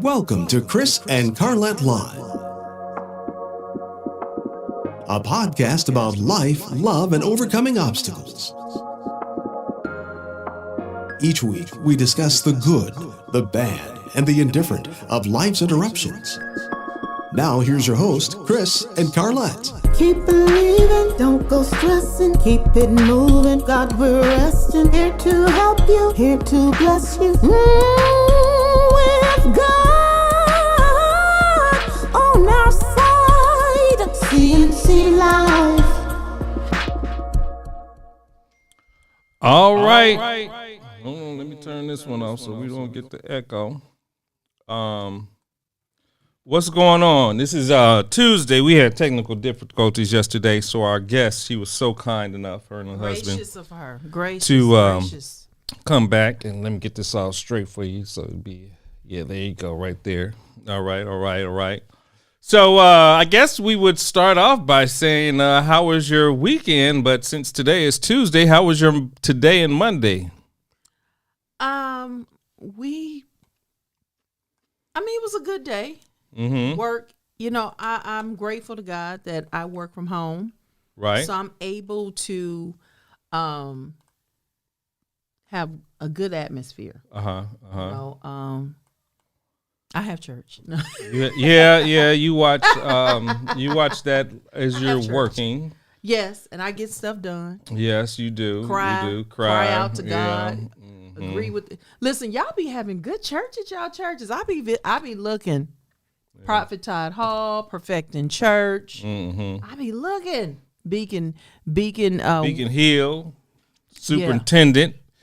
Welcome to Chris and Carlette Live, a podcast about life, love, and overcoming obstacles. Each week, we discuss the good, the bad, and the indifferent of life's interruptions. Now, here's your host, Chris and Carlette. Keep believing, don't go stressing, keep it moving. God, we're resting, here to help you, here to bless you. With God on our side, CNC Life. All right. Hold on, let me turn this one off so we don't get the echo. What's going on? This is Tuesday. We had technical difficulties yesterday, so our guest, she was so kind enough, her and her husband, Of her. Gracious, to gracious. come back, and let me get this all straight for you. So it'd be, yeah, there you go, right there. All right. So I guess we would start off by saying, how was your weekend? But since today is Tuesday, how was your today and Monday? It was a good day. Mm-hmm. Work, I'm grateful to God that I work from home. Right. So I'm able to have a good atmosphere. I have church. No. Yeah. You watch that as you're working. Yes, and I get stuff done. Yes, you do. Cry. You do. Cry out to God. Mm-hmm. Agree with. Listen, y'all be having good church at y'all churches. I be looking. Yeah. Prophet Todd Hall, Perfecting Church. Mm-hmm. I be looking. Beacon Hill, Superintendent.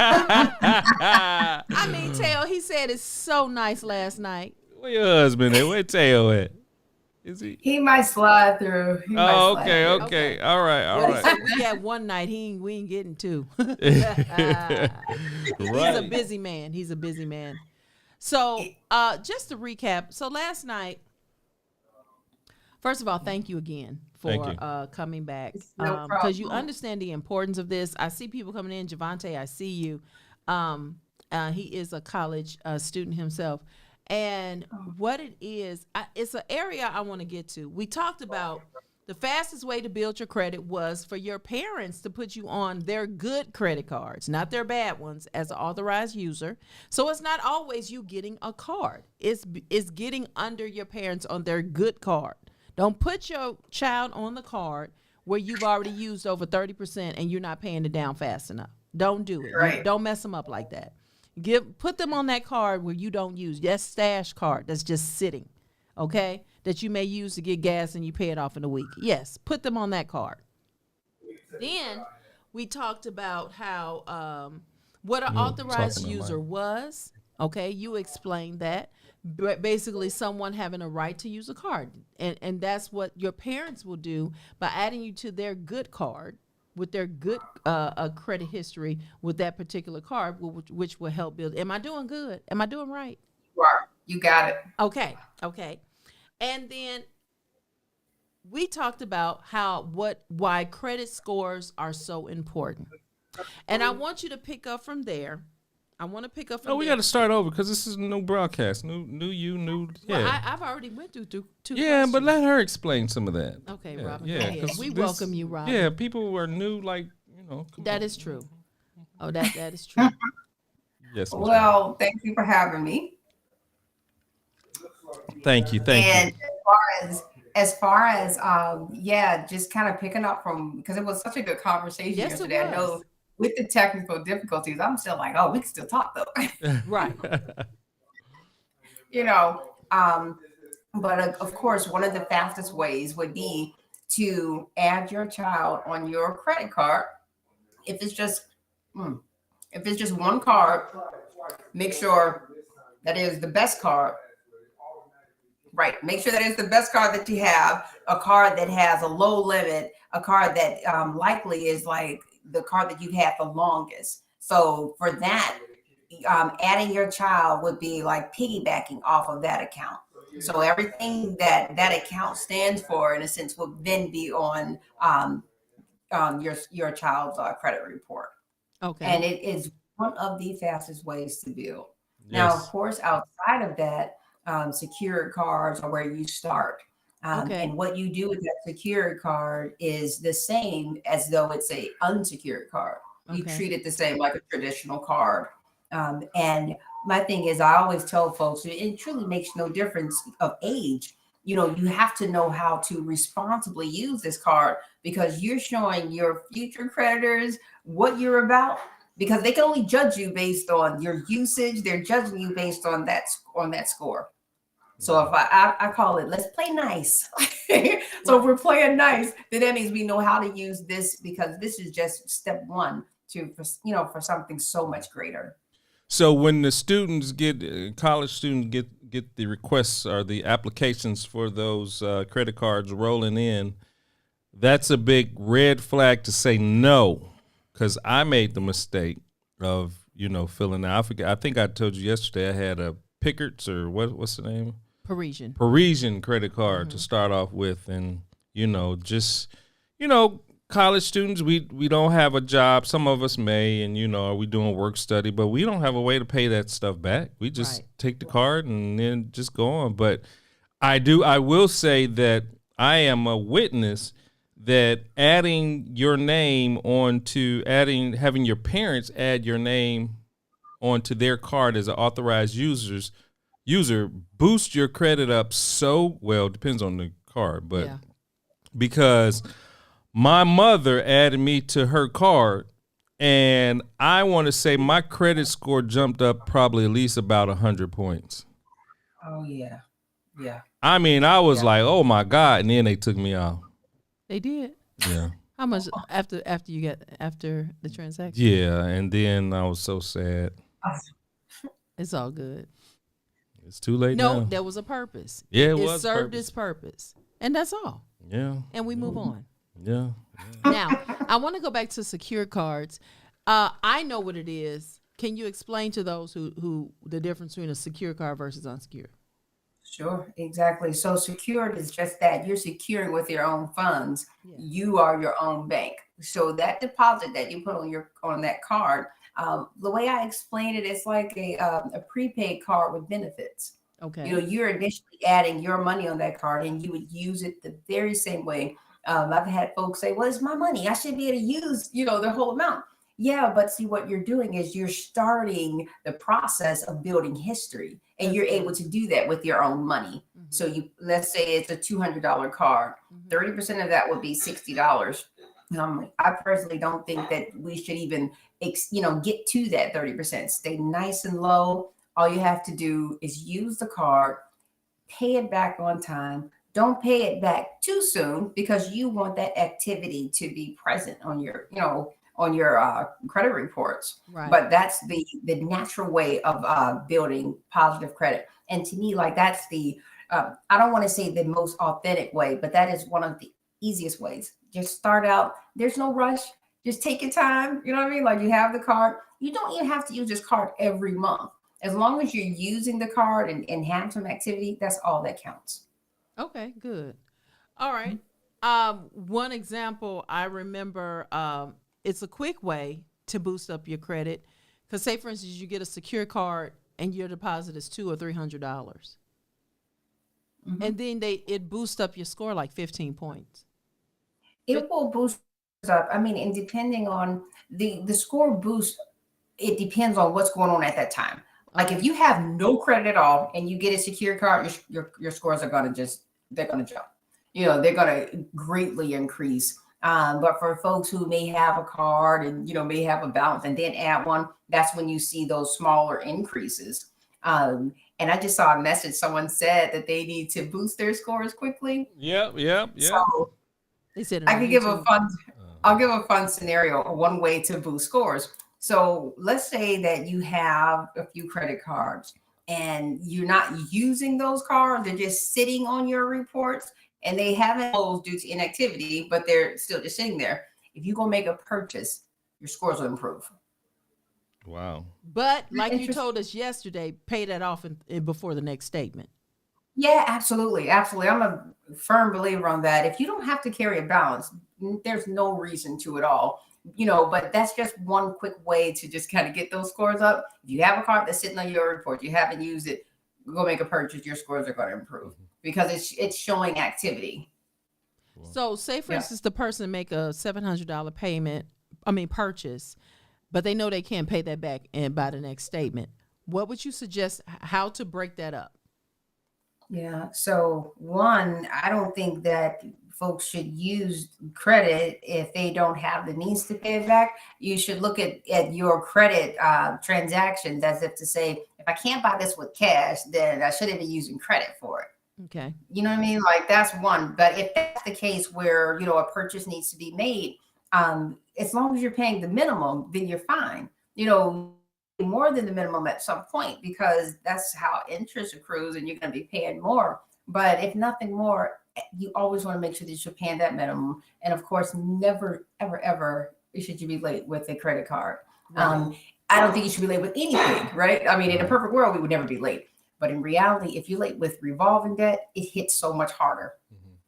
I mean, Teo, he said it's so nice last night. Where your husband at? Where Teo at? Is he? He might slide through. Oh, okay. All right. What he said, we got one night. We ain't getting two. He's a busy man. He's a busy man. So, just to recap. So last night, first of all, thank you again for coming back, No because you problem. understand the importance of this. I see people coming in. Javante, I see you. He is a college student himself. And what it is, it's an area I want to get to. We talked about the fastest way to build your credit was for your parents to put you on their good credit cards, not their bad ones, as an authorized user. So it's not always you getting a card. It's getting under your parents on their good card. Don't put your child on the card where you've already used over 30% and you're not paying it down fast enough. Don't do it. Right. Don't mess them up like that. Put them on that card where you don't use. That stash card that's just sitting, okay? That you may use to get gas and you pay it off in a week. Yes, put them on that card. Then we talked about how what an authorized user was. Okay, you explained that. basically someone having a right to use a card, and that's what your parents will do by adding you to their good card with their good credit history with that particular card, which will help build. Am I doing good? Am I doing right? You are. You got it. Okay. And then we talked about why credit scores are so important. And I want you to pick up from there. I want to pick up from No, we there. got to start over because this is a new broadcast. New you, new. Yeah. Well, I've already went through two Yeah, but questions. let her explain some of that. Okay, Yeah, Robin. yeah, go ahead. 'cause We this- welcome you, Robin. Yeah, people were new, like, come That on. is true. Oh, that is true. Yes. Ms. Well, thank you for having me. Thank you. And as far as yeah, just kind of picking up from, because it was such a good conversation Yes, it yesterday. I know was. with the technical difficulties, I'm still like, oh, we can still talk though. Right. you know, but of course, one of the fastest ways would be to add your child on your credit card. If it's just one card, make sure that is the best card. Right. Make sure that it's the best card that you have, a card that has a low limit, a card that likely is like the card that you've had the longest. So for that, adding your child would be like piggybacking off of that account. So everything that account stands for, in a sense, will then be on your child's credit report. Okay. And it is one of the fastest ways to build. Now, of Yes. course, outside of that, secured cards are where you start. Okay. And what you do with that secured card is the same as though it's a unsecured card. You Okay. treat it the same like a traditional card. And my thing is, I always tell folks, it truly makes no difference of age. You have to know how to responsibly use this card, because you're showing your future creditors what you're about, because they can only judge you based on your usage. They're judging you based on that score. So if I call it, let's play nice. So if we're playing nice, then that means we know how to use this, because this is just step one for something so much greater. So when the students college students get the requests or the applications for those credit cards rolling in, that's a big red flag to say no, because I made the mistake of filling out. I think I told you yesterday I had a Pickards, or what's the name? Parisian credit card to start off with, and college students, we don't have a job. Some of us may, and are we doing work study, but we don't have a way to pay that stuff back. We just take the card and then just go on. But I will say that I am a witness that having your parents add your name onto their card as an authorized user boosts your credit up so well. Depends on the card, but because my mother added me to her card, and I want to say my credit score jumped up probably at least about 100 points. Oh yeah. I mean, I was like, oh my God, and then they took me out. They did. Yeah. How much after the transaction? Yeah, and then I was so sad. It's all good. It's too late No, now. there was a purpose. Yeah, it served its purpose, and that's all. Yeah. And we move on. Yeah. Now, I want to go back to secure cards. I know what it is. Can you explain to those who the difference between a secure card versus unsecured? Sure, exactly. So secured is just that you're securing with your own funds. Yeah. You are your own bank. So that deposit that you put on that card, the way I explain it, it's like a prepaid card with benefits. Okay. You're initially adding your money on that card, and you would use it the very same way. I've had folks say, well, it's my money, I should be able to use, the whole amount. Yeah, but see, what you're doing is you're starting the process of building history, and you're able to do that with your own money. Mm-hmm. So let's say it's a $200 card, 30% of that would be $60. I personally don't think that we should even, get to that 30%. Stay nice and low. All you have to do is use the card, pay it back on time. Don't pay it back too soon, because you want that activity to be present on your, credit reports. Right. But that's the natural way of building positive credit. And to me, like that's the I don't want to say the most authentic way, but that is one of the easiest ways. Just start out. There's no rush. Just take your time. You know what I mean? Like you have the card. You don't even have to use this card every month. As long as you're using the card and have some activity, that's all that counts. Okay, good. All right. One example I remember, it's a quick way to boost up your credit. Because say, for instance, you get a secure card and your deposit is $200 or $300. And then it boosts up your score like 15 points. It will boost up. I mean, and depending on the score boost, it depends on what's going on at that time. Like if you have no credit at all and you get a secure card, your scores are gonna they're gonna jump. You know, they're gonna greatly increase. But for folks who may have a card and may have a balance and then add one, that's when you see those smaller increases. And I just saw a message. Someone said that they need to boost their scores quickly. Yep. So They said I could give I'll give a fun scenario, one way to boost scores. So let's say that you have a few credit cards and you're not using those cards. They're just sitting on your reports and they haven't closed due to inactivity, but they're still just sitting there. If you go make a purchase, your scores will improve. Wow. But like you told us yesterday, pay that off before the next statement. Yeah, absolutely. I'm a firm believer on that. If you don't have to carry a balance, there's no reason to at all. But that's just one quick way to just kind of get those scores up. If you have a card that's sitting on your report, you haven't used it, go make a purchase, your scores are going to improve because it's showing activity. So say for instance, the person make a $700 purchase, but they know they can't pay that back and by the next statement. What would you suggest how to break that up? Yeah. So one, I don't think that folks should use credit if they don't have the means to pay it back. You should look at your credit transactions as if to say, if I can't buy this with cash, then I shouldn't be using credit for it. Okay. You know what I mean? Like that's one. But if that's the case where, a purchase needs to be made, as long as you're paying the minimum, then you're fine. More than the minimum at some point, because that's how interest accrues and you're going to be paying more. But if nothing more, you always want to make sure that you're paying that minimum. And of course, never, ever, ever should you be late with a credit card. Right. I don't think you should be late with anything, right? I mean, in a perfect world, we would never be late. But in reality, if you're late with revolving debt, it hits so much harder.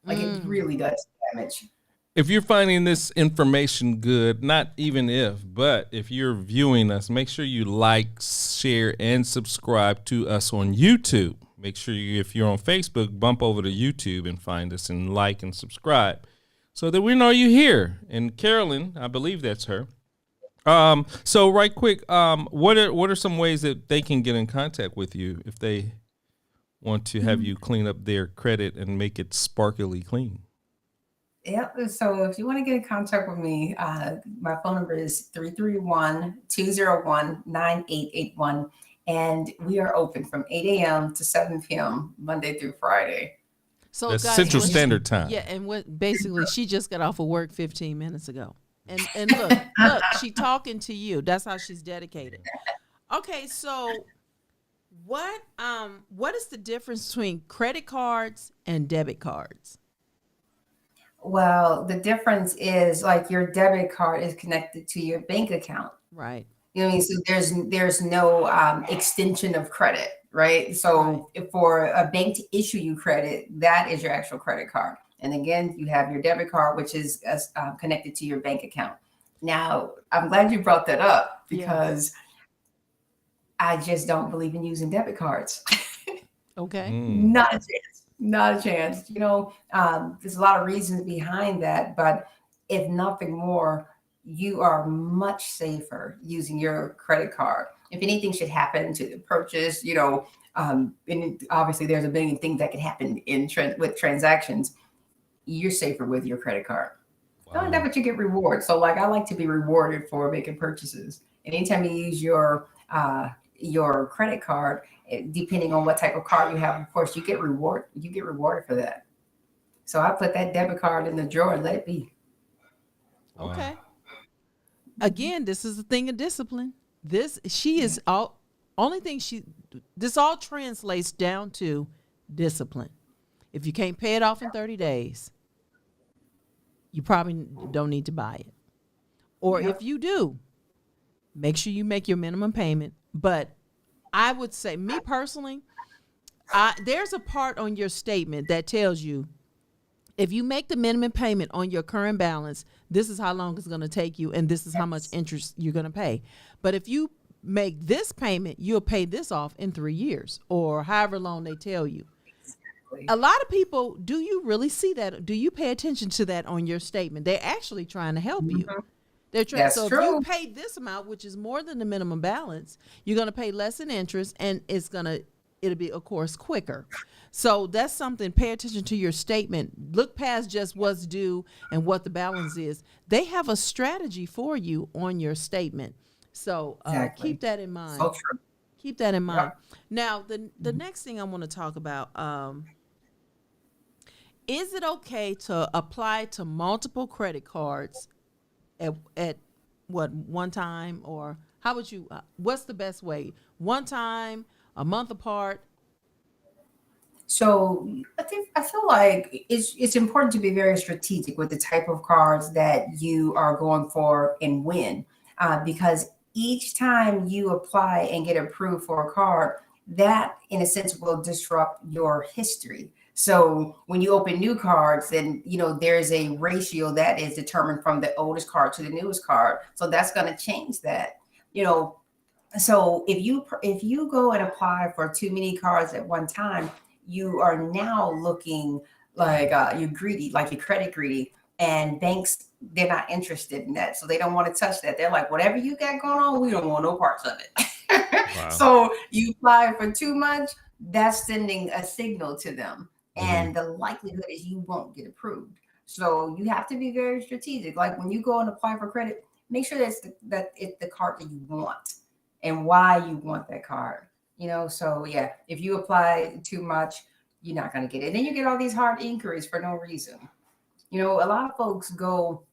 Like it really does damage. If you're finding this information good, not even but if you're viewing us, make sure you like, share, and subscribe to us on YouTube. Make sure if you're on Facebook, bump over to YouTube and find us and like and subscribe so that we know you're here. And Carolyn, I believe that's her. So right quick, what are some ways that they can get in contact with you if they want to have you clean up their credit and make it sparkly clean? Yep. So if you want to get in contact with me, my phone number is 331-201-9881. And we are open from 8 a.m. to 7 p.m. Monday through Friday. So that's guys, Central Standard Time. Yeah, and basically she just got off of work 15 minutes ago. And look, she talking to you. That's how she's dedicated. Okay, so what is the difference between credit cards and debit cards? Well, the difference is like your debit card is connected to your bank account. Right. You know what I mean? So there's no extension of credit, right? So for a bank to issue you credit, that is your actual credit card. And again, you have your debit card, which is connected to your bank account. Now, I'm glad you brought that up because I just don't believe in using debit cards. Okay. Not a chance. Not a chance. There's a lot of reasons behind that, but if nothing more, you are much safer using your credit card. If anything should happen to the purchase, and obviously there's a million things that can happen with transactions, you're safer with your credit card. Wow. Not only that, but you get rewards. So like I like to be rewarded for making purchases. And anytime you use your credit card, depending on what type of card you have, of course, you get rewarded for that. So I put that debit card in the drawer and let it be. Wow. Okay. Again, this is a thing of discipline. She is all only thing this all translates down to discipline. If you can't pay it off in 30 days, you probably don't need to buy it. Or if you do, make sure you make your minimum payment. But I would say, me personally, there's a part on your statement that tells you if you make the minimum payment on your current balance, this is how long it's going to take you, and this is how much interest you're going to pay. But if you make this payment, you'll pay this off in 3 years or however long they tell you. A lot of people, do you really see that? Do you pay attention to that on your statement? They're actually trying to help you. They're trying. That's so true. if you pay this amount, which is more than the minimum balance, you're going to pay less in interest, and it'll be, of course, quicker. So that's something. Pay attention to your statement. Look past just what's due and what the balance is. They have a strategy for you on your statement. So Exactly. keep that in mind. So true. Keep that in mind. Now, the next thing I want to talk about, is it okay to apply to multiple credit cards at one time, or how would you? What's the best way? One time, a month apart? So I feel like it's important to be very strategic with the type of cards that you are going for and when, because each time you apply and get approved for a card, that in a sense will disrupt your history. So when you open new cards, then there's a ratio that is determined from the oldest card to the newest card. So that's going to change that. So if you go and apply for too many cards at one time, you are now looking like you're greedy, like you're credit greedy, and banks, they're not interested in that. So they don't want to touch that. They're like, whatever you got going on, we don't want no parts of it. Wow. So you apply for too much, that's sending a signal to them. And the likelihood is you won't get approved. So you have to be very strategic. Like when you go and apply for credit, make sure that it's the card that you want and why you want that card. So yeah, if you apply too much, you're not going to get it. And then you get all these hard inquiries for no reason. A lot of folks go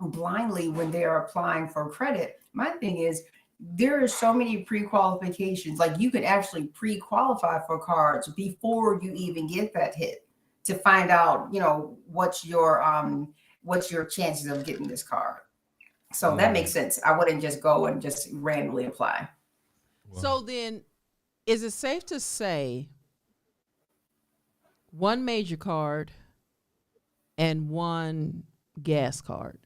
blindly when they are applying for credit. My thing is, there are so many pre-qualifications. Like you could actually pre-qualify for cards before you even get that hit to find out, what's your chances of getting this card. So that makes sense. I wouldn't just go and just randomly apply. Wow. So then, is it safe to say one major card and one gas card?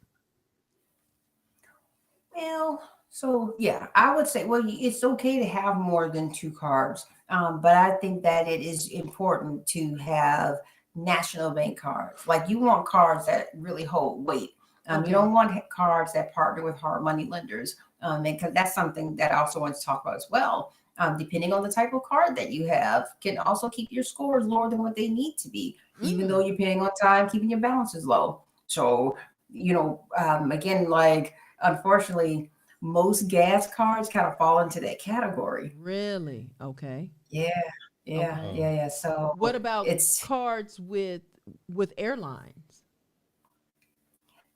Well, so yeah, I would say, well, it's okay to have more than two cards, but I think that it is important to have national bank cards. Like you want cards that really hold weight. You don't want cards that partner with hard money lenders, because that's something that I also want to talk about as well. Depending on the type of card that you have, can also keep your scores lower than what they need to be, even though you're paying on time, keeping your balances low. So, again, like unfortunately, most gas cards kind of fall into that category. Really? Okay. Yeah. So what about cards with airlines?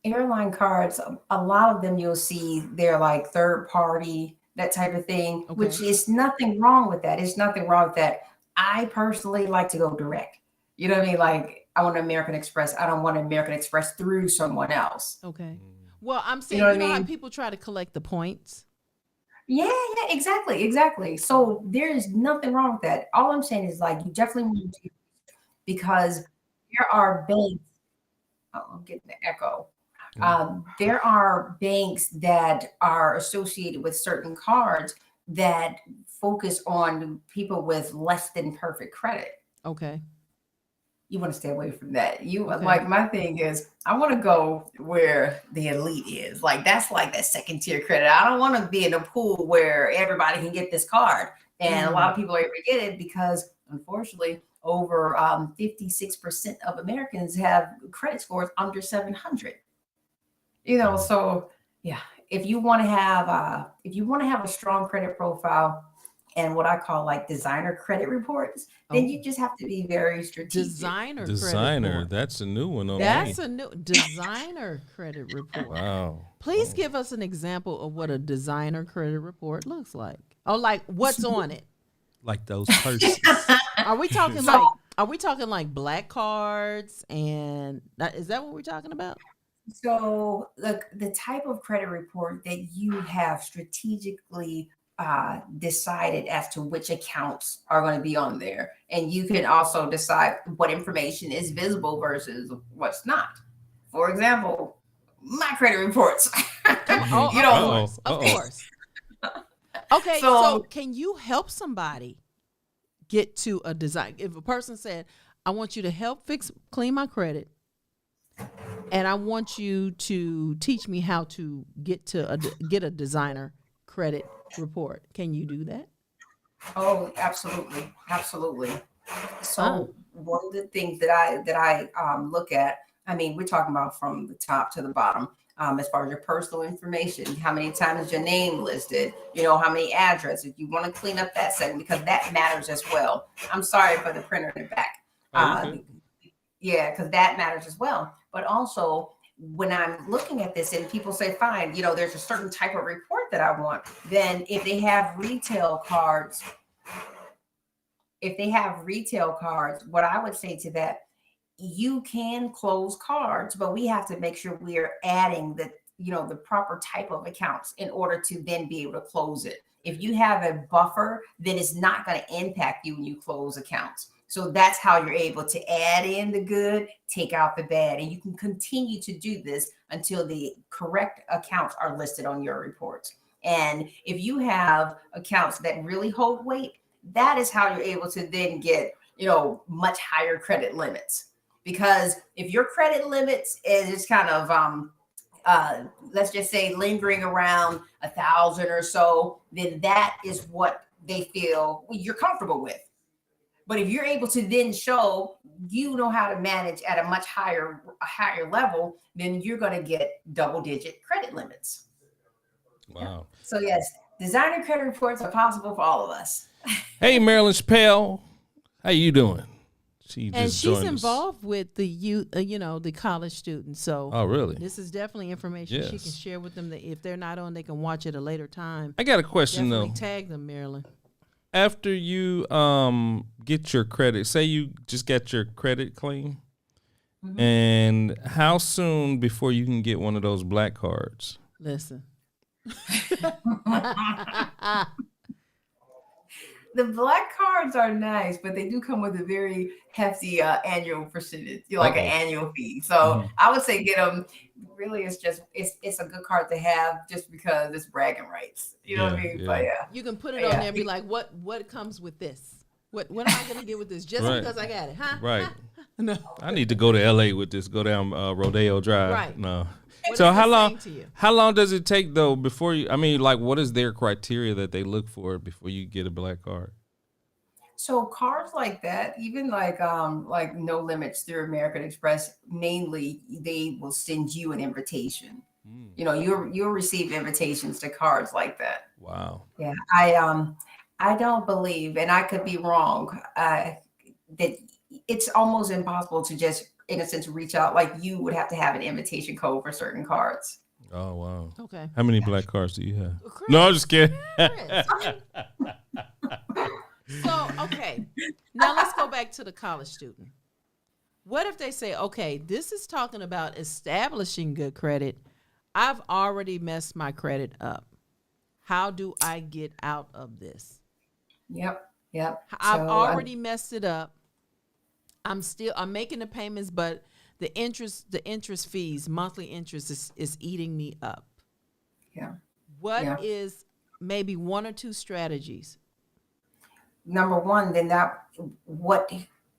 Airline cards, a lot of them you'll see they're like third party, that type of thing, which is nothing wrong with that. It's nothing wrong with that. I personally like to go direct. You know what I mean? Like I want American Express. I don't want American Express through someone else. Okay. Well, I'm saying, how people try to collect the points? Yeah, exactly. So there's nothing wrong with that. All I'm saying is like, you definitely need to, because there are banks. Oh, I'm getting the echo. There are banks that are associated with certain cards that focus on people with less than perfect credit. Okay. You want to stay away from that. Like my thing is, I want to go where the elite is. Like that's like that second tier credit. I don't want to be in a pool where everybody can get this card, and a lot of people are able to get it because, unfortunately, over 56% of Americans have credit scores under 700. So yeah, if you want to have a strong credit profile and what I call like designer credit reports, then you just have to be very strategic. Designer, that's a new one. That's a new designer credit report. Wow. Please give us an example of what a designer credit report looks like. Oh, like what's on it? Like those purses. Are we talking So- like? Are we talking like black cards? And is that what we're talking about? So the type of credit report that you have strategically decided as to which accounts are going to be on there. And you can also decide what information is visible versus what's not. For example, my credit reports. Oh, You of know, course, of Uh-oh. course. Okay, so So- can you help somebody get to a design? If a person said, "I want you to help clean my credit, and I want you to teach me how to get a designer credit report," can you do that? Oh, absolutely, absolutely. So Oh. one of the things that I look at, I mean, we're talking about from the top to the bottom. As far as your personal information, how many times is your name listed? You know, how many addresses? You want to clean up that segment because that matters as well. I'm sorry for the printer in the back. Okay. Yeah, because that matters as well. But also, when I'm looking at this and people say, fine, you know, there's a certain type of report that I want, then if they have retail cards, what I would say to that, you can close cards, but we have to make sure we are adding the proper type of accounts in order to then be able to close it. If you have a buffer, then it's not going to impact you when you close accounts. So that's how you're able to add in the good, take out the bad, and you can continue to do this until the correct accounts are listed on your reports. And if you have accounts that really hold weight, that is how you're able to then get, much higher credit limits. Because if your credit limits is just kind of let's just say lingering around 1,000 or so, then that is what they feel you're comfortable with. But if you're able to then show you know how to manage at a much higher level, then you're going to get double-digit credit limits. Wow. So yes, designer credit reports are possible for all of us. Hey, Marilyn Chappelle, how you doing? And she's involved with the youth, the college students. So, Oh, really? this is definitely information she can Yes. share with them. That if they're not on, they can watch at a later time. I got a question Definitely though. tag them, Marilyn. After you get your credit, say you just got your credit clean, and how soon before you can get one of those black cards? Listen. The black cards are nice, but they do come with a very hefty annual percentage, like an annual fee. So I would say get them. Really, it's a good card to have just because it's bragging rights. You know what I mean? Yeah. But yeah, You can put it on there and be like, what comes with this? What am I going to get with this? Just Right. because I got it, huh? Right. No. I need to go to LA with this. Go down Rodeo Drive. Right. No. What So is how this long? saying to you? How long does it take though before you? I mean, like, what is their criteria that they look for before you get a black card? so cards like that, even like No Limits through American Express, mainly they will send you an invitation. You'll receive invitations to cards like that. Wow. Yeah, I don't believe, and I could be wrong, that it's almost impossible to just, in a sense, reach out. Like you would have to have an invitation code for certain cards. Oh wow. Okay. How many black cards do you have? Chris, No, I'm just kidding. Chris. So, okay. Now let's go back to the college student. What if they say, okay, this is talking about establishing good credit. I've already messed my credit up. How do I get out of this? Yep. I've So, already messed it up. I'm making the payments, but the interest fees, monthly interest is eating me up. yeah. What is maybe one or two strategies? Number one, then what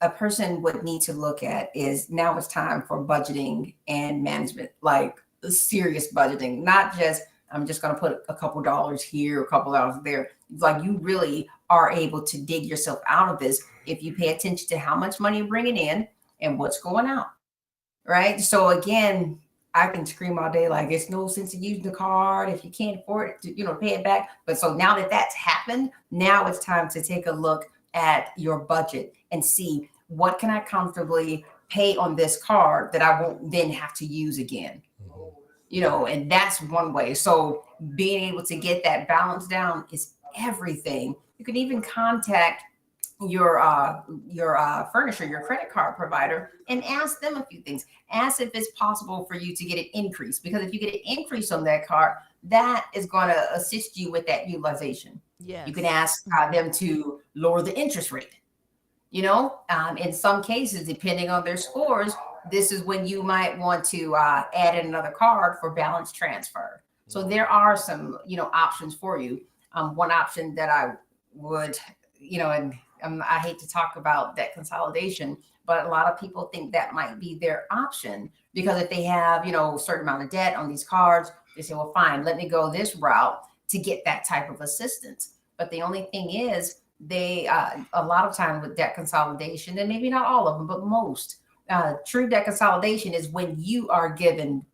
a person would need to look at is now it's time for budgeting and management, like serious budgeting, not just I'm just going to put a couple dollars here, a couple dollars there. Like you really are able to dig yourself out of this if you pay attention to how much money you're bringing in and what's going out. Right. So again, I can scream all day like it's no sense of using the card if you can't afford it to, pay it back. But so now that that's happened, now it's time to take a look at your budget and see what can I comfortably pay on this card that I won't then have to use again. And that's one way. So being able to get that balance down is everything. You can even contact your furniture, your credit card provider, and ask them a few things. Ask if it's possible for you to get an increase, because if you get an increase on that card, that is going to assist you with that utilization. Yes. You can ask them to lower the interest rate. In some cases, depending on their scores, this is when you might want to add in another card for balance transfer. So there are some, options for you. One option that I would, and I hate to talk about debt consolidation, but a lot of people think that might be their option, because if they have, a certain amount of debt on these cards, they say, well, fine, let me go this route to get that type of assistance. But the only thing is, they a lot of time with debt consolidation, and maybe not all of them, but most, true debt consolidation is when you are given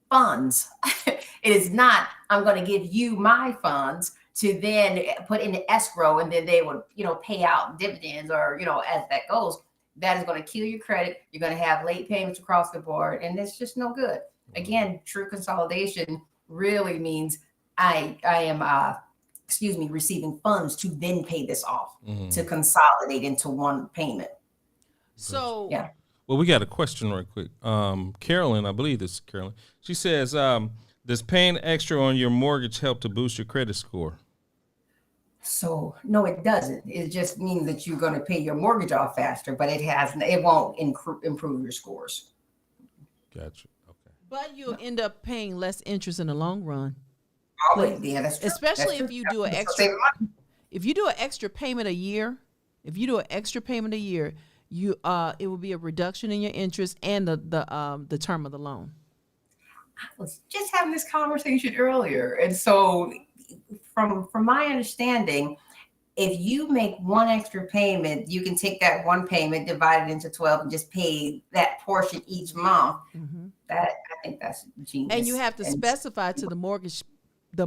funds. It is not, I'm going to give you my funds to then put in the escrow, and then they would, pay out dividends, or, as that goes. That is going to kill your credit. You're going to have late payments across the board, and it's just no good. Again, true consolidation really means I am receiving funds to then pay this off, to consolidate into one payment. So yeah. Well, we got a question right quick. Carolyn, I believe this is Carolyn. She says, does paying extra on your mortgage help to boost your credit score? So no, it doesn't. It just means that you're going to pay your mortgage off faster, but it won't improve your scores. Gotcha. Okay. But you'll end up paying less interest in the long run. Always, yeah, that's true. Especially That's if true. you do an That's extra, saving money. if you do an extra payment a year, you it will be a reduction in your interest and the term of the loan. I was just having this conversation earlier, and so from my understanding, if you make one extra payment, you can take that one payment, divide it into 12, and just pay that portion each month. That, I think that's genius. And you have to specify to the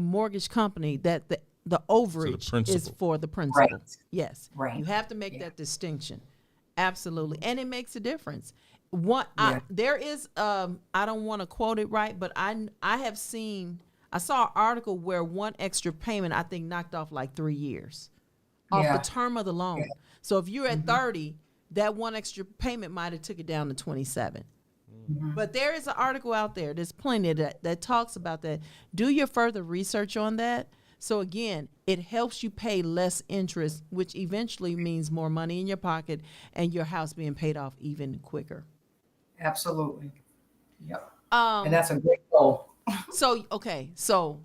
mortgage company that the overage is for the principal. Right. Yes. Right. You have to make that distinction. Absolutely. And it makes a difference. There is I don't want to quote it right, but I saw an article where one extra payment, I think, knocked off like 3 years off the term of the loan. Yeah. So if you're at 30, that one extra payment might have took it down to 27. But there is an article out there, there's plenty that talks about that. Do your further research on that. So again, it helps you pay less interest, which eventually means more money in your pocket and your house being paid off even quicker. Absolutely. Yep. And that's a great goal. So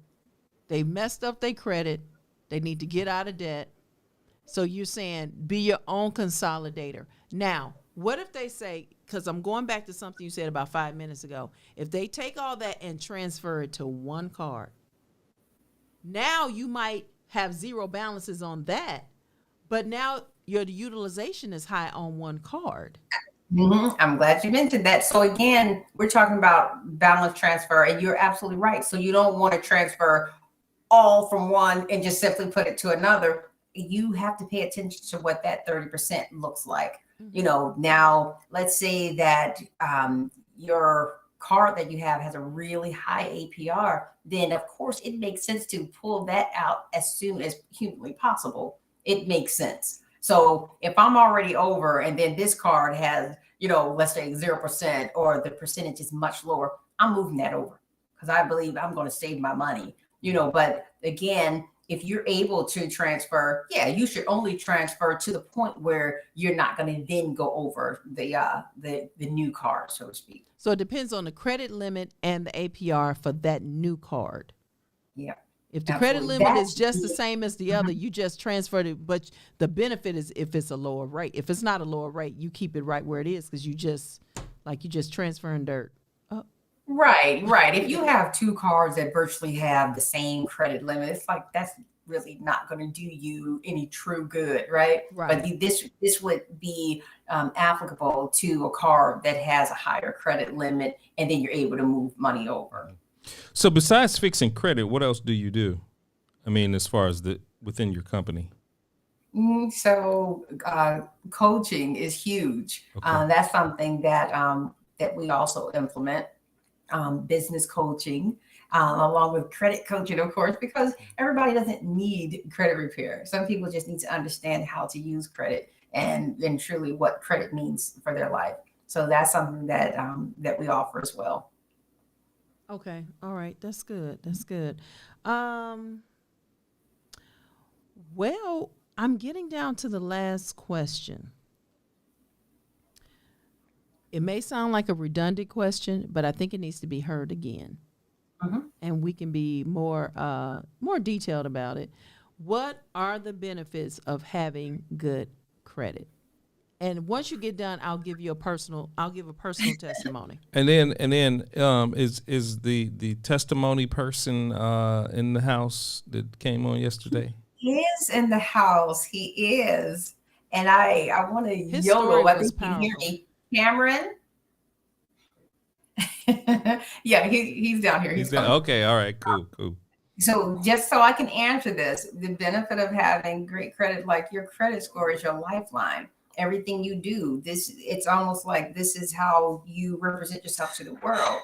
they messed up their credit. They need to get out of debt. So you're saying be your own consolidator. Now, what if they say, because I'm going back to something you said about 5 minutes ago, if they take all that and transfer it to one card, now you might have zero balances on that, but now your utilization is high on one card. I'm glad you mentioned that. So again, we're talking about balance transfer, and you're absolutely right. So you don't want to transfer all from one and just simply put it to another. You have to pay attention to what that 30% looks like. Now let's say that your card that you have has a really high APR, then of course it makes sense to pull that out as soon as humanly possible. It makes sense. So if I'm already over and then this card has, let's say 0% or the percentage is much lower, I'm moving that over because I believe I'm going to save my money, but again, if you're able to transfer, you should only transfer to the point where you're not going to then go over the new card, so to speak. So it depends on the credit limit and the APR for that new card. Yeah. If the credit limit is just the same as the other, you just transferred it, but the benefit is if it's a lower rate. If it's not a lower rate, you keep it right where it is because you just transferring dirt. Oh. Right. If you have two cards that virtually have the same credit limit, it's like that's really not going to do you any true good, right? But this would be applicable to a card that has a higher credit limit, and then you're able to move money over. So besides fixing credit, what else do you do? I mean, as far as within your company? So coaching is huge. Okay. That's something that we also implement. business coaching, along with credit coaching, of course, because everybody doesn't need credit repair. Some people just need to understand how to use credit and truly what credit means for their life. So that's something that that we offer as well. Okay. All right. That's good. That's good. Um, well, I'm getting down to the last question. It may sound like a redundant question, but I think it needs to be heard again, Mhm. and we can be more detailed about it. What are the benefits of having good credit? And once you get done, I'll give a personal testimony. And then is the testimony person in the house that came on yesterday? He is in the house. He is. And I want to His story YOLO. I was think you can hear powerful. me. Cameron? Yeah, he's down here. He's He's there. coming. Okay, all right, cool. So just so I can answer this, the benefit of having great credit, like your credit score is your lifeline. Everything you do, it's almost like this is how you represent yourself to the world.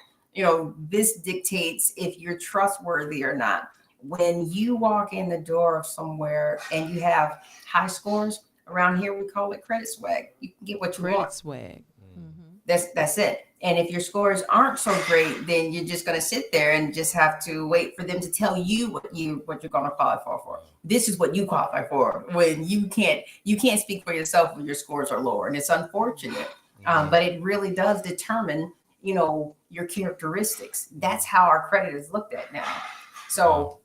This dictates if you're trustworthy or not. When you walk in the door of somewhere and you have high scores, around here we call it credit swag. You can get what you want. Credit swag. Hmm. That's it. And if your scores aren't so great, then you're just going to sit there and just have to wait for them to tell you what you're going to qualify for. This is what you qualify for, when you can't speak for yourself when your scores are lower, and it's unfortunate. But it really does determine your characteristics. That's how our credit is looked at now. So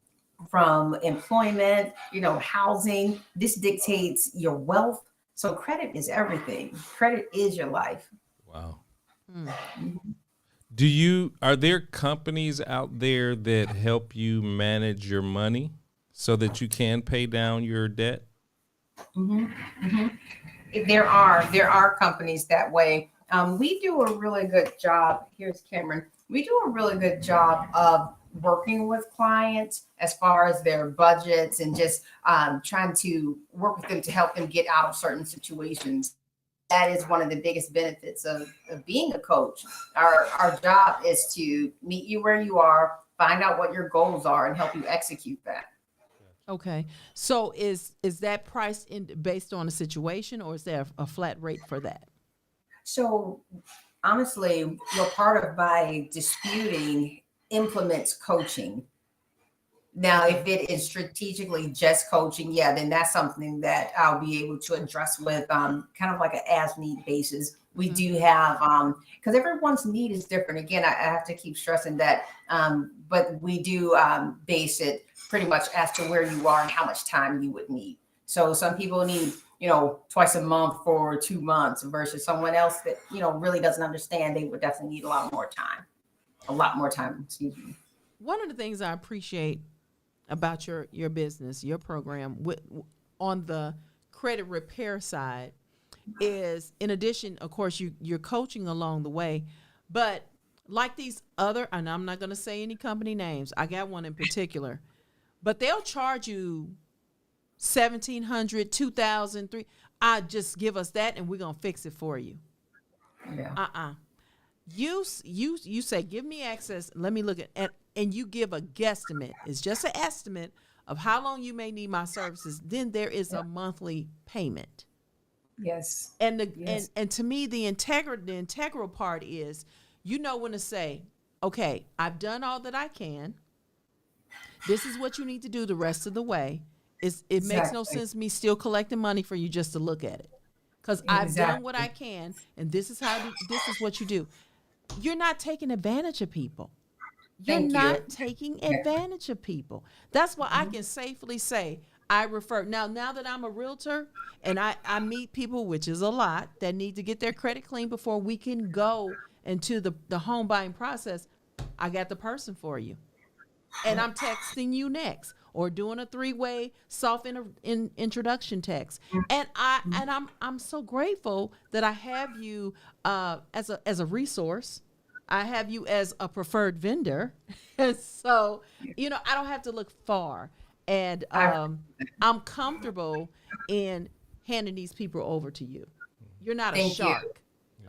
from employment, housing, this dictates your wealth. So credit is everything. Credit is your life. Wow. Mm. Are there companies out there that help you manage your money so that you can pay down your debt? Mhm, mhm. There are companies that way. We do a really good job. Here's Cameron. We do a really good job of working with clients as far as their budgets and just trying to work with them to help them get out of certain situations. That is one of the biggest benefits of being a coach. Our job is to meet you where you are, find out what your goals are, and help you execute that. Okay. So is that priced based on a situation, or is there a flat rate for that? So honestly, part of my disputing implements coaching. Now, if it is strategically just coaching, yeah, then that's something that I'll be able to address with kind of like an as need basis. We do have, because everyone's need is different. Again, I have to keep stressing that, but we do base it pretty much as to where you are and how much time you would need. So some people need, twice a month for 2 months versus someone else that, really doesn't understand. They would definitely need a lot more time, excuse me. One of the things I appreciate about your business, your program on the credit repair side is, in addition, of course, you're coaching along the way, but like these other, and I'm not going to say any company names, I got one in particular, but they'll charge you 1,700, 2,000, 3. Just give us that and we're going to fix it for you. Yeah. You say, give me access. Let me look at, and you give a guesstimate. It's just an estimate of how long you may need my services. Then there is a monthly payment. Yes. And Yes. and to me, the integral part is, when to say, okay, I've done all that I can. This is what you need to do the rest of the way. It makes no Exactly. sense me still collecting money for you just to look at it. Because I've done what Exactly. I can, and this is what you do. You're not taking advantage of people. You're Thank you. not taking advantage of people. That's why I can safely say I refer. Now that I'm a realtor and I meet people, which is a lot, that need to get their credit clean before we can go into the home buying process, I got the person for you. And I'm texting you next, or doing a 3-way soft introduction text. And I'm so grateful that I have you as a resource. I have you as a preferred vendor. And so, I don't have to look far. And I'm comfortable in handing these people over to you. You're not a Thank you. shark.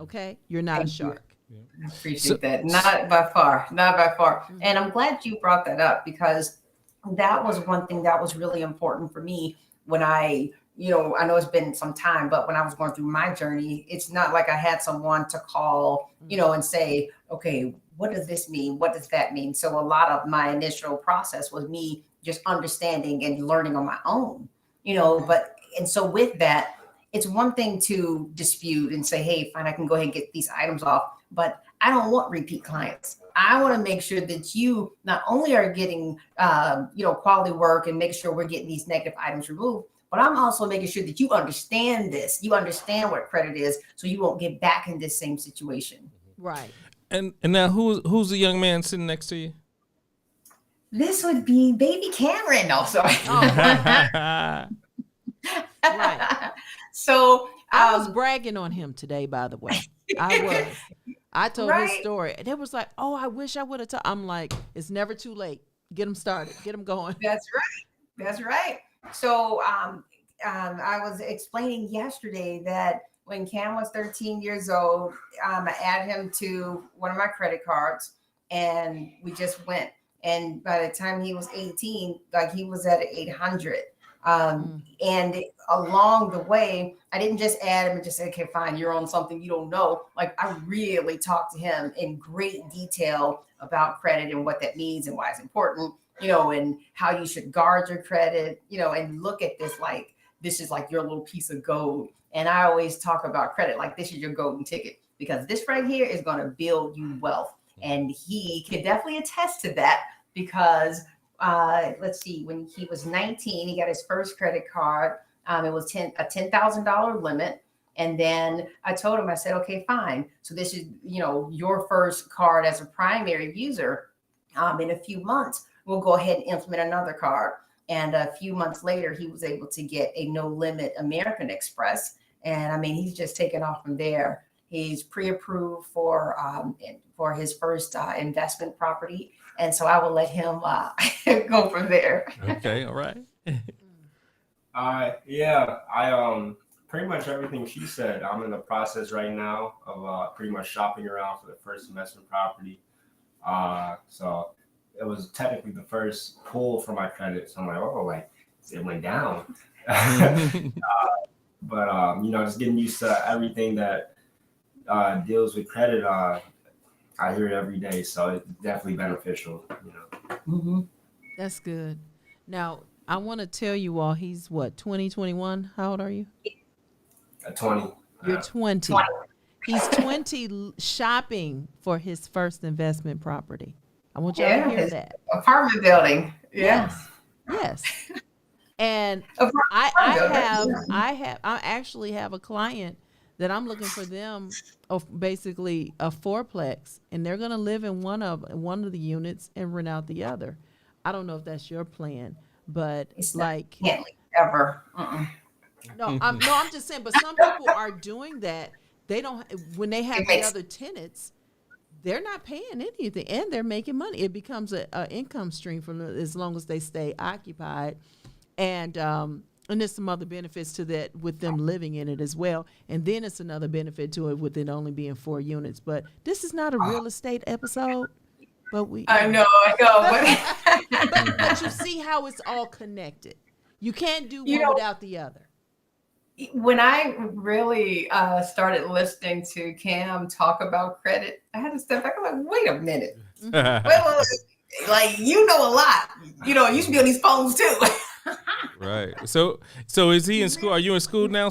Okay? You're not a Thank you. shark. I appreciate that. Not by far. Not by far. Mm-hmm. And I'm glad you brought that up because that was one thing that was really important for me when I know it's been some time, but when I was going through my journey, it's not like I had someone to call, and say, okay, what does this mean? What does that mean? So a lot of my initial process was me just understanding and learning on my own, and so with that, it's one thing to dispute and say, hey, fine, I can go ahead and get these items off, but I don't want repeat clients. I want to make sure that you not only are getting, quality work and make sure we're getting these negative items removed, but I'm also making sure that you understand this. You understand what credit is, so you won't get back in this same situation. Right. And now who's the young man sitting next to you? This would be baby Cameron. No, sorry. Right. So I was bragging on him today, by the way. I was. I told his story. And it was like, oh, I wish I would have told. I'm like, it's never too late. Get him started. Get him going. That's right. That's right. So I was explaining yesterday that when Cam was 13 years old, I added him to one of my credit cards and we just went. And by the time he was 18, like he was at 800. And along the way, I didn't just add him and just say, okay, fine, you're on something you don't know. Like I really talked to him in great detail about credit and what that means and why it's important, and how you should guard your credit, and look at this like this is like your little piece of gold. And I always talk about credit like this is your golden ticket because this right here is going to build you wealth. And he can definitely attest to that because let's see, when he was 19, he got his first credit card. It was a $10,000 limit. And then I told him, I said, okay, fine. So this is, your first card as a primary user. In a few months, we'll go ahead and implement another card. And a few months later, he was able to get a no limit American Express. And I mean, he's just taken off from there. He's pre-approved for his first investment property. And so I will let him go from there. Okay, all right. I pretty much everything she said. I'm in the process right now of pretty much shopping around for the first investment property. So it was technically the first pull for my credit. So I'm like, it went down. But just getting used to everything that deals with credit. I hear it every day, so it's definitely beneficial. Mm-hmm. That's good. Now, I want to tell you all, he's 20, 21? How old are you? 20. You're 20. He's 20 shopping for his first investment property. I want y'all to hear that. Apartment building. Yes. And I actually have a client that I'm looking for them of basically a fourplex, and they're going to live in one of the units and rent out the other. I don't know if that's your plan, but it's like can't leave ever. No, I'm just saying. But some people are doing that. They don't when they have the other tenants. They're not paying anything, and they're making money. It becomes an income stream for them as long as they stay occupied, and there's some other benefits to that with them living in it as well. And then it's another benefit to it with it only being 4 units. But this is not a real estate episode. But I know. but you see how it's all connected. You can't do one without the other. When I really started listening to Cam talk about credit, I had to step back. I'm like, wait a minute. wait, like, you know a lot. You should be on these phones too. Right. So is he in school? Are you in school now?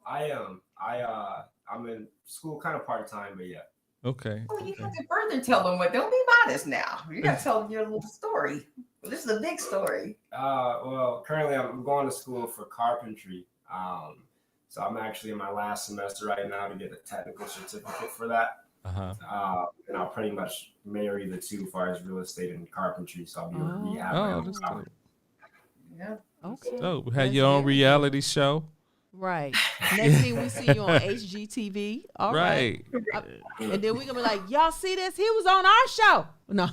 I am. I'm in school kind of part-time, but yeah. Okay. Well, you have to further tell them don't be modest now. You got to tell them your little story. Well, this is a big story. Well, currently I'm going to school for carpentry. So I'm actually in my last semester right now to get a technical certificate for that. And I'll pretty much marry the two as far as real estate and carpentry. So I'll be able to rehab my own property. Yeah. Okay. So we had your own reality show. Right. Next thing we see you on HGTV. All right. And then we're going to be like, y'all see this? He was on our show. No.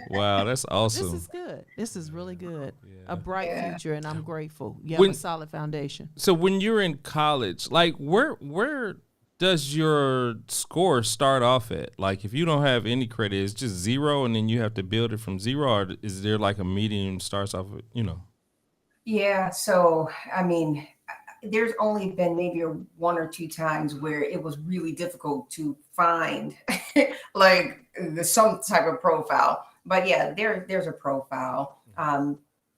Wow, that's This awesome. is good. This is really good. Yeah. A bright Yeah. future, and I'm grateful. You have When- a solid foundation. So when you're in college, like where does your score start off at? Like if you don't have any credit, it's just zero, and then you have to build it from zero, or is there like a median starts off with, Yeah. So, I mean, there's only been maybe one or two times where it was really difficult to find like some type of profile. But yeah, there's a profile.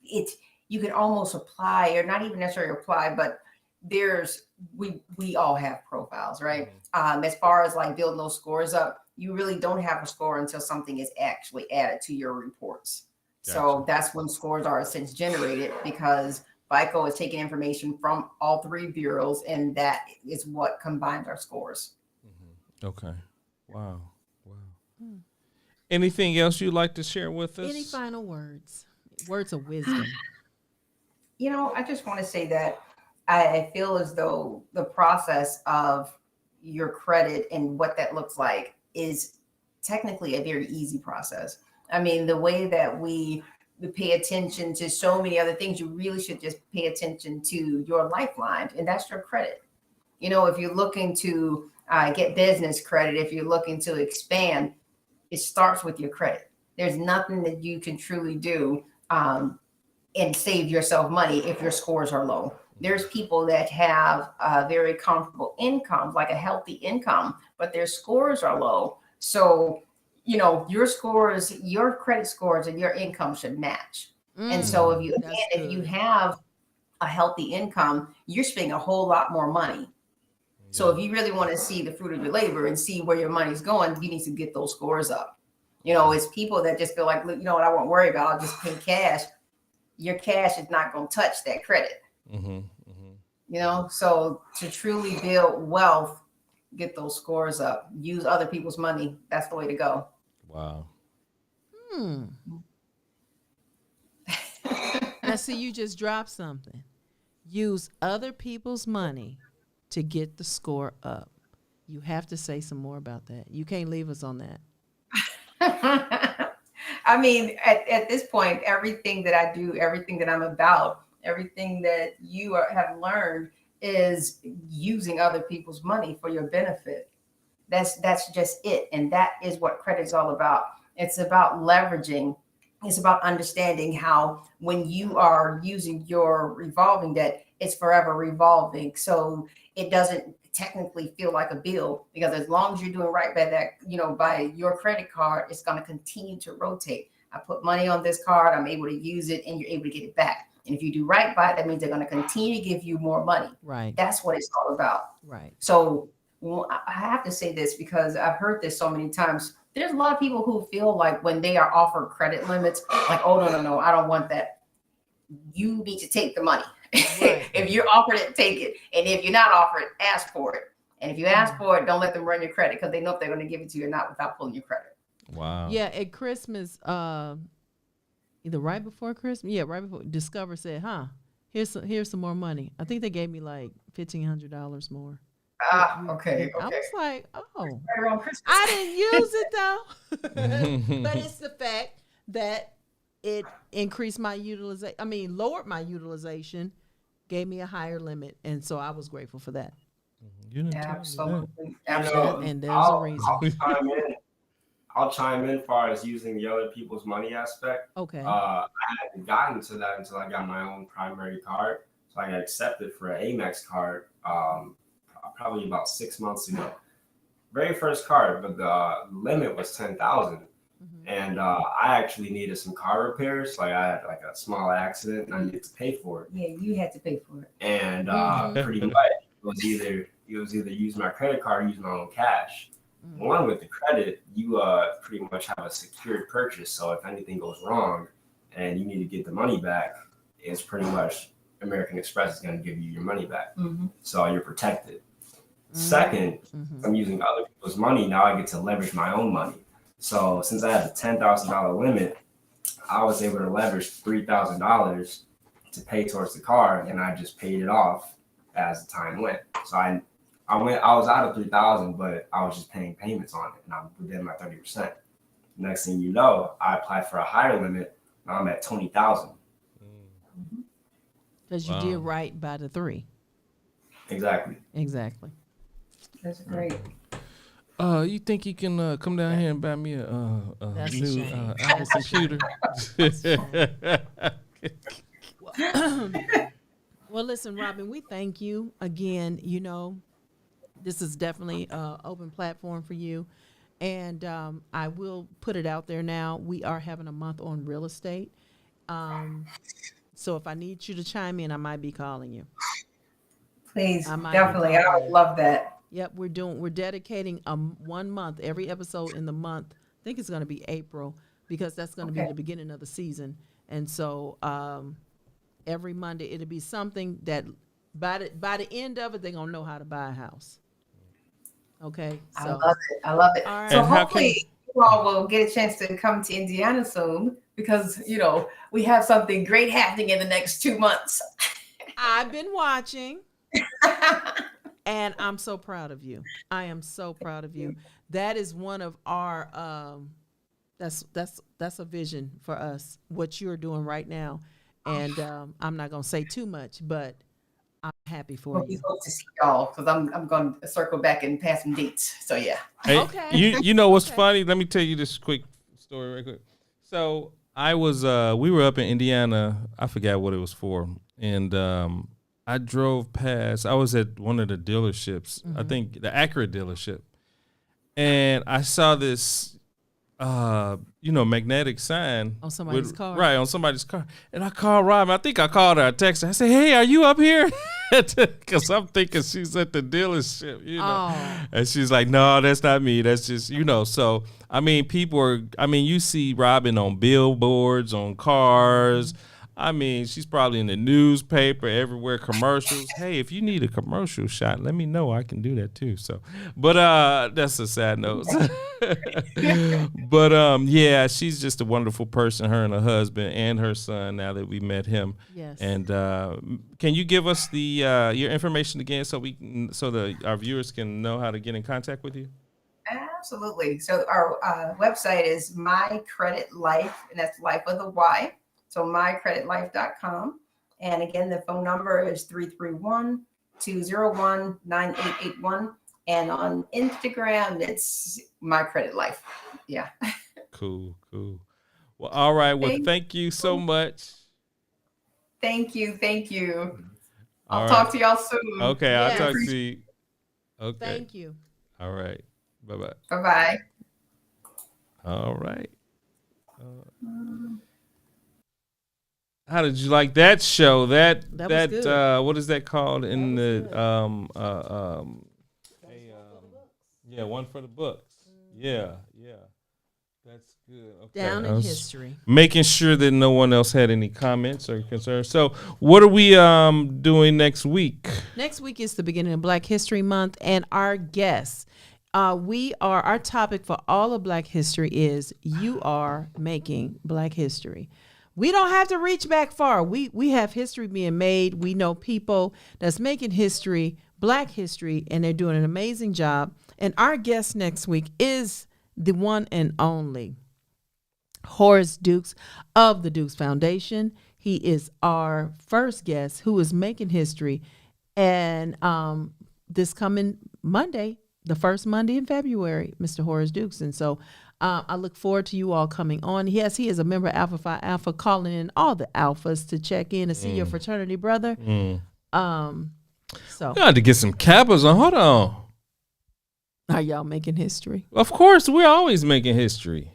It you can almost apply, or not even necessarily apply, but there's we all have profiles, right? As far as like building those scores up, you really don't have a score until something is actually added to your reports. So that's when scores are since generated, because FICO is taking information from all three bureaus, and that is what combines our scores. Okay. Wow. Anything else you'd like to share with us? Any final words? Words of wisdom. I just want to say that I feel as though the process of your credit and what that looks like is technically a very easy process. I mean, the way that we pay attention to so many other things, you really should just pay attention to your lifeline, and that's your credit. If you're looking to get business credit, if you're looking to expand, it starts with your credit. There's nothing that you can truly do and save yourself money if your scores are low. There's people that have very comfortable incomes, like a healthy income, but their scores are low. So, your scores, your credit scores and your income should match. And so if you have a healthy income, you're spending a whole lot more money. So if you really want to see the fruit of your labor and see where your money's going, you need to get those scores up. It's people that just feel like, look, what, I won't worry about, I'll just pay cash. Your cash is not going to touch that credit. So to truly build wealth, get those scores up, use other people's money. That's the way to go. Wow. I see you just dropped something. Use other people's money to get the score up. You have to say some more about that. You can't leave us on that. I mean, at this point, everything that I do, everything that I'm about, everything that you have learned is using other people's money for your benefit. That's just it. And that is what credit is all about. It's about leveraging. It's about understanding how when you are using your revolving debt, it's forever revolving. So it doesn't technically feel like a bill, because as long as you're doing right by that, by your credit card, it's going to continue to rotate. I put money on this card, I'm able to use it, and you're able to get it back. And if you do right by it, that means they're going to continue to give you more money. Right. That's what it's all about. Right. So I have to say this because I've heard this so many times. There's a lot of people who feel like when they are offered credit limits, like, oh, no, I don't want that. You need to take the money. Right. If you're offered it, take it. And if you're not offered, ask for it. And if you ask for it, don't let them run your credit, because they know if they're going to give it to you or not without pulling your credit. Wow. Yeah, at Christmas, either right before Christmas, right before, Discover said, here's some more money. I think they gave me like $1,500 more. Okay. I was like, oh, Right around Christmas. I didn't use it though. But it's the fact that it increased my utilization. I mean, lowered my utilization, gave me a higher limit, and so I was grateful for that. You didn't tell me Absolutely. And there's a reason. I'll chime in as far as using the other people's money aspect. Okay. I hadn't gotten to that until I got my own primary card. So I got accepted for an Amex card probably about 6 months ago. Very first card, but the limit was 10,000. And I actually needed some car repairs. Like I had like a small accident and I needed to pay for it. Yeah, you had to pay for it. And pretty much it was either use my credit card or use my own cash. One, with the credit, you pretty much have a secured purchase. So if anything goes wrong and you need to get the money back, it's pretty much American Express is going to give you your money back. So you're protected. Second, I'm using other people's money. Now I get to leverage my own money. So since I had a $10,000 limit, I was able to leverage $3,000 to pay towards the car, and I just paid it off as the time went. So I was out of $3,000, but I was just paying payments on it, and I'm within my 30%. Next thing you know, I applied for a higher limit. Now I'm at 20,000. Because you did right by the 3. Exactly. Exactly. That's great. You think you can come down here and buy me a That's a new shame. Apple computer? Well, listen, Robin, we thank you again. You know, this is definitely an open platform for you. And I will put it out there now. We are having a month on real estate. So if I need you to chime in, I might be calling you. Please, I might be definitely. I calling would you. love that. Yep, we're dedicating 1 month, every episode in the month. I think it's going to be April because that's going to be Okay. the beginning of the season. And so every Monday it'll be something that by the end of it they're going to know how to buy a house. Okay? I So love it. I love it. All right. So And how hopefully you all will get a chance to come to Indiana soon because, you know, we have something great happening in the next 2 months. I've been watching and I'm so proud of you. I am so proud of you. That is one of our that's a vision for us, what you're doing right now. And I'm not going to say too much, but I'm happy for Well, we you. hope to see y'all because I'm going to circle back and pass some dates. So yeah. Hey, Okay. You know what's Okay. funny? Let me tell you this quick story right quick. So I was we were up in Indiana. I forgot what it was for, and I drove past. I was at one of the dealerships. I think the Acura dealership, and I saw this magnetic sign On somebody's car. Right, on somebody's car. And I called Robin. I think I called her. I texted her. I said, hey, are you up here? Because I'm thinking she's at the dealership, Oh. And she's like, no, that's not me. That's just, So, I mean, you see Robin on billboards, on cars. I mean, she's probably in the newspaper, everywhere, commercials. Hey, if you need a commercial shot, let me know. I can do that too. So, but that's a sad note. But yeah, she's just a wonderful person. Her and her husband and her son. Now that we met him, Yes. And can you give us the your information again so our viewers can know how to get in contact with you? Absolutely. So our website is My Credit Life, and that's life with a Y. So mycreditlife.com. And again, the phone number is 331-201-9881. And on Instagram, it's My Credit Life. Yeah. Cool. Well, all right. Well, thank you so much. Thank you. All I'll right. talk to y'all soon. Okay, Yes. I'll talk to you. Okay. Thank you. All right. Bye-bye. Bye-bye. All right. How did you like that show? That was good. What is that called in the one for the books. Yeah. That's good. Okay. Down I in was history. making sure that no one else had any comments or concerns. So, what are we doing next week? Next week is the beginning of Black History Month, and our guests, our topic for all of Black History is you are making Black history. We don't have to reach back far. We have history being made. We know people that's making history, Black history, and they're doing an amazing job. And our guest next week is the one and only Horace Dukes of the Dukes Foundation. He is our first guest who is making history. And this coming Monday, the first Monday in February, Mr. Horace Dukes. And so I look forward to you all coming on. Yes, he is a member of Alpha Phi Alpha, calling in all the alphas to check in to see your fraternity brother. So Got to get some Kappas on. Hold on. are y'all making history? Of course, we're always making history.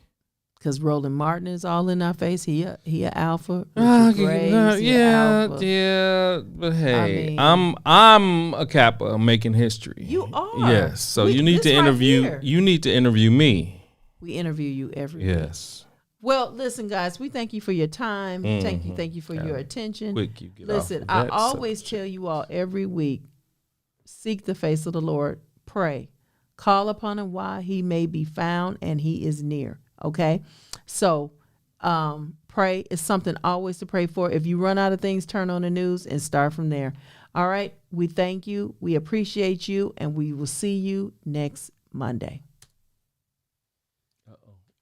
Because Roland Martin is all in our face. He a alpha. Richard Graves, he a alpha. Yeah. But hey, I mean- I'm a Kappa making history. You are. Yes. So you need this to right interview. here. You need to interview me. We interview you every week. Yes. Well, listen, guys, we thank you for your time. Thank you for your attention. Quick, you get Listen, off I of that always tell you all every week, seek the face of the Lord, pray, call upon him while he may be found, and he is near. Okay? So pray is something always to pray for. If you run out of things, turn on the news and start from there. All right? We thank you. We appreciate you, and we will see you next Monday.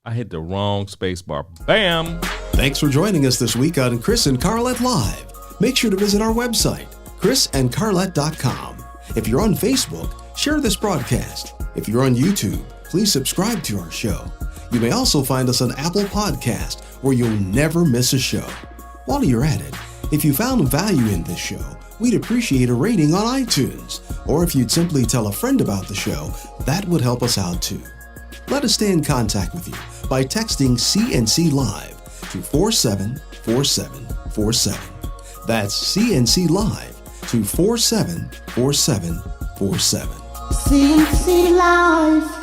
I hit the wrong space bar. Bam! Thanks for joining us this week on Chris and Carlette Live. Make sure to visit our website, chrisandcarlette.com. If you're on Facebook, share this broadcast. If you're on YouTube, please subscribe to our show. You may also find us on Apple Podcast, where you'll never miss a show. While you're at it, if you found value in this show, we'd appreciate a rating on iTunes. Or if you'd simply tell a friend about the show, that would help us out too. Let us stay in contact with you by texting CNC Live to 474747. That's CNC Live to 474747. CNC Live.